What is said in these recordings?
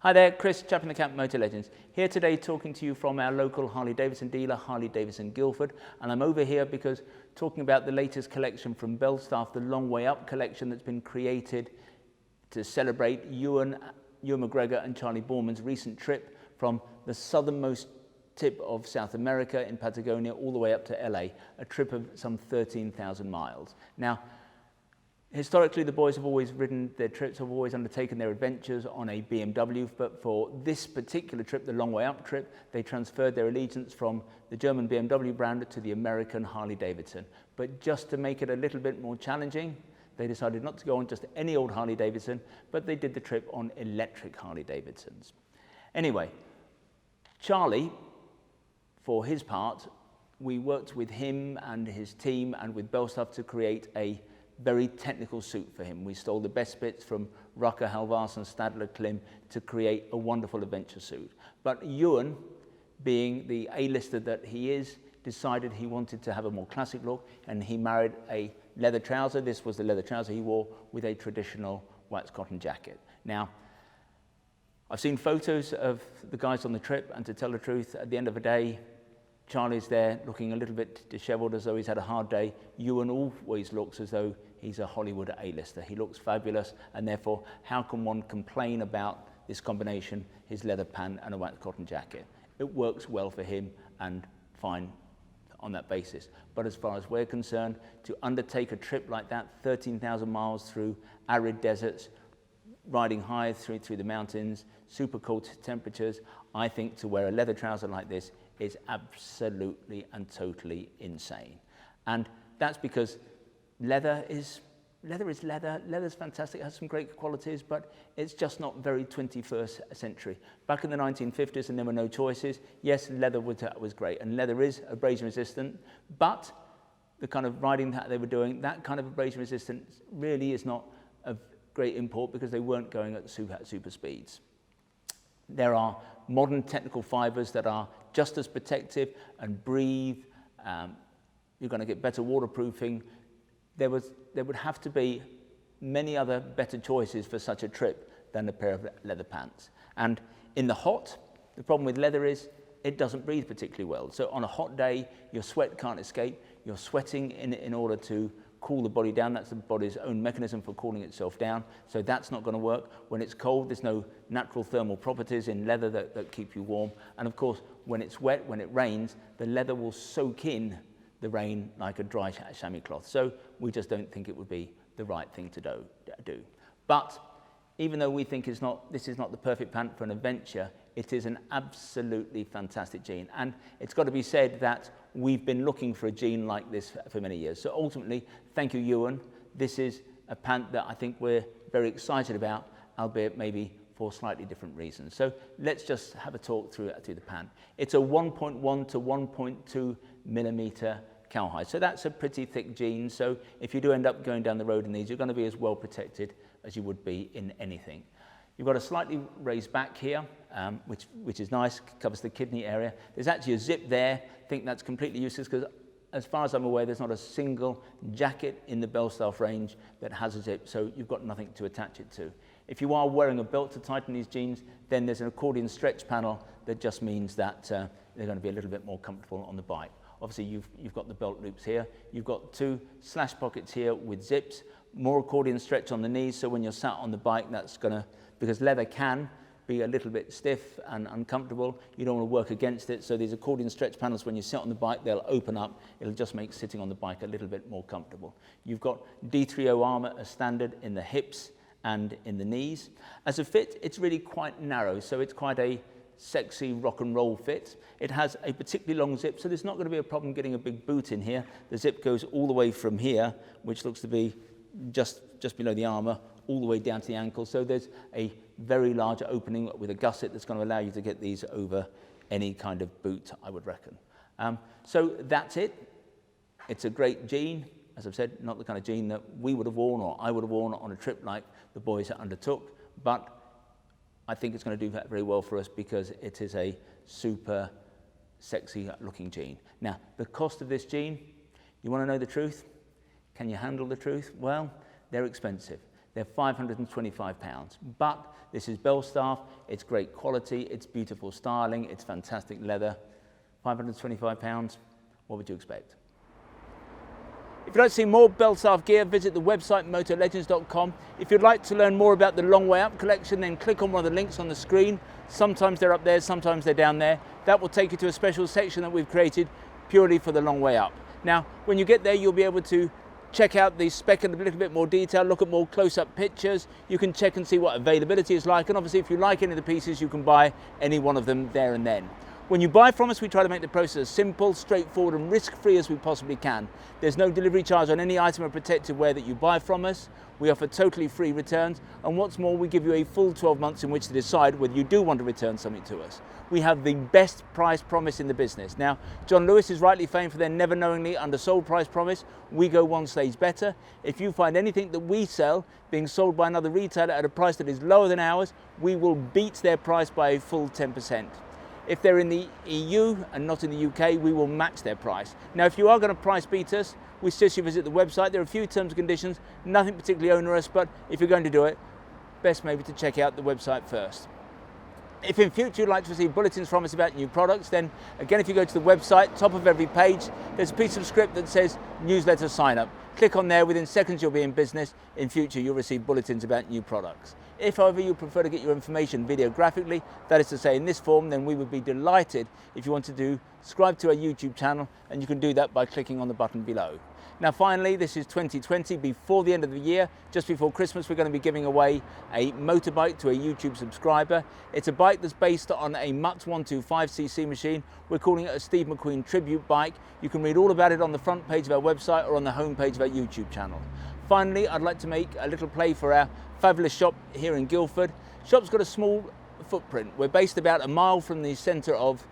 Hi there, Chris, chap in the camp, Motolegends. Here today talking to you from our local Harley-Davidson dealer, Harley-Davidson Guildford. And I'm over here because talking about the latest collection from Belstaff, the Long Way Up collection that's been created to celebrate Ewan McGregor and Charlie Borman's recent trip from the southernmost tip of South America in Patagonia all the way up to LA, a trip of some 13,000 miles. Now, historically, the boys have always ridden their trips, have always undertaken their adventures on a BMW, but for this particular trip, the Long Way Up trip, they transferred their allegiance from the German BMW brand to the American Harley-Davidson. But just to make it a little bit more challenging, they decided not to go on just any old Harley-Davidson, but they did the trip on electric Harley-Davidsons. Anyway, Charlie, for his part, we worked with him and his team and with Belstaff to create a very technical suit for him. We stole the best bits from Rucker, Halvarsen, Stadler, Klim to create a wonderful adventure suit. But Ewan, being the A-lister that he is, decided he wanted to have a more classic look, and he married a leather trouser. This was the leather trouser he wore with a traditional wax cotton jacket. Now, I've seen photos of the guys on the trip, and to tell the truth, at the end of the day, Charlie's there looking a little bit disheveled as though he's had a hard day. Ewan always looks as though he's a Hollywood A-lister. He looks fabulous, and therefore, how can one complain about this combination, his leather pant and a wax cotton jacket? It works well for him and fine on that basis. But as far as we're concerned, to undertake a trip like that, 13,000 miles through arid deserts, riding high through the mountains, super cold temperatures, I think to wear a leather trouser like this is absolutely and totally insane. And that's because leather is leather. Leather's fantastic, it has some great qualities, but it's just not very 21st century. Back in the 1950s, and there were no choices, yes, leather was great, and leather is abrasion resistant, but the kind of riding that they were doing, that kind of abrasion resistance really is not of great import because they weren't going at super speeds. There are modern technical fibers that are just as protective and breathe. You're going to get better waterproofing. There would have to be many other better choices for such a trip than a pair of leather pants. And in the hot, the problem with leather is it doesn't breathe particularly well. So on a hot day, your sweat can't escape. You're sweating in order to cool the body down. That's the body's own mechanism for cooling itself down. So that's not going to work. When it's cold, there's no natural thermal properties in leather that keep you warm. And of course, when it's wet, when it rains, the leather will soak in the rain like a dry chamois cloth. So we just don't think it would be the right thing to do. But even though we think this is not the perfect pant for an adventure, it is an absolutely fantastic jean. And it's got to be said that we've been looking for a jean like this for many years. So ultimately, thank you, Ewan. This is a pant that I think we're very excited about, albeit maybe for slightly different reasons. So let's just have a talk through the pant. It's a 1.1 to 1.2 millimeter cowhide. So that's a pretty thick jean. So if you do end up going down the road in these, you're going to be as well protected as you would be in anything. You've got a slightly raised back here, which is nice, covers the kidney area. There's actually a zip there. I think that's completely useless because as far as I'm aware, there's not a single jacket in the Belstaff range that has a zip, so you've got nothing to attach it to. If you are wearing a belt to tighten these jeans, then there's an accordion stretch panel that just means that they're going to be a little bit more comfortable on the bike. Obviously, you've got the belt loops here. You've got two slash pockets here with zips, more accordion stretch on the knees, so when you're sat on the bike, that's going to, because leather can be a little bit stiff and uncomfortable, you don't want to work against it, so these accordion stretch panels, when you sit on the bike, they'll open up. It'll just make sitting on the bike a little bit more comfortable. You've got D3O armour as standard in the hips and in the knees. As a fit, it's really quite narrow, so it's quite a sexy rock and roll fit. It has a particularly long zip, so there's not going to be a problem getting a big boot in here. The zip goes all the way from here, which looks to be just below the armour, all the way down to the ankle. So there's a very large opening with a gusset that's going to allow you to get these over any kind of boot, I would reckon. So that's it. It's a great jean. As I've said, not the kind of jean that we would have worn or I would have worn on a trip like the boys undertook, but I think it's going to do that very well for us because it is a super sexy looking jean. Now, the cost of this jean, you want to know the truth? Can you handle the truth? Well, they're expensive. They're £525. But this is Belstaff, it's great quality, it's beautiful styling, it's fantastic leather. £525, what would you expect? If you'd like to see more Belstaff gear, visit the website motolegends.com. If you'd like to learn more about the Long Way Up collection, then click on one of the links on the screen. Sometimes they're up there, sometimes they're down there. That will take you to a special section that we've created purely for the Long Way Up. Now, when you get there, you'll be able to check out the spec in a little bit more detail, look at more close-up pictures. You can check and see what availability is like, and obviously if you like any of the pieces, you can buy any one of them there and then. When you buy from us, we try to make the process as simple, straightforward and risk-free as we possibly can. There's no delivery charge on any item of protected wear that you buy from us. We offer totally free returns, and what's more, we give you a full 12 months in which to decide whether you do want to return something to us. We have the best price promise in the business. Now, John Lewis is rightly famed for their never knowingly undersold price promise. We go one stage better. If you find anything that we sell being sold by another retailer at a price that is lower than ours, we will beat their price by a full 10%. If they're in the EU and not in the UK, we will match their price. Now, if you are going to price beat us, we suggest you visit the website. There are a few terms and conditions, nothing particularly onerous, but if you're going to do it, best maybe to check out the website first. If in future you'd like to receive bulletins from us about new products, then again, if you go to the website, top of every page, there's a piece of script that says newsletter sign up. Click on there, within seconds you'll be in business. In future, you'll receive bulletins about new products. If, however, you prefer to get your information videographically, that is to say in this form, then we would be delighted if you want to subscribe to our YouTube channel, and you can do that by clicking on the button below. Now finally, this is 2020, before the end of the year, just before Christmas, we're going to be giving away a motorbike to a YouTube subscriber. It's a bike that's based on a Mutt 125cc machine. We're calling it a Steve McQueen tribute bike. You can read all about it on the front page of our website or on the home page of our YouTube channel. Finally, I'd like to make a little play for our fabulous shop here in Guildford. Shop's got a small footprint. We're based about a mile from the centre of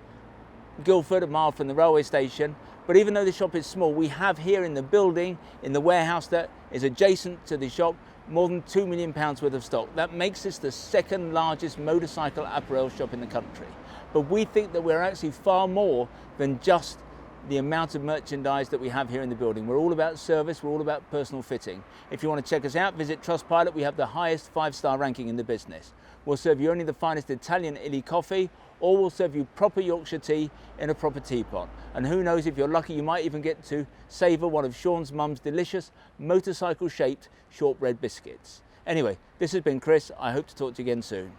Guildford, a mile from the railway station. But even though the shop is small, we have here in the building, in the warehouse that is adjacent to the shop, more than £2 million worth of stock. That makes this the second largest motorcycle apparel shop in the country. But we think that we're actually far more than just the amount of merchandise that we have here in the building. We're all about service, we're all about personal fitting. If you want to check us out, visit Trustpilot. We have the highest 5-star ranking in the business. We'll serve you only the finest Italian illy coffee, or we'll serve you proper Yorkshire tea in a proper teapot. And who knows, if you're lucky, you might even get to savour one of Sean's mum's delicious motorcycle-shaped shortbread biscuits. Anyway, this has been Chris. I hope to talk to you again soon.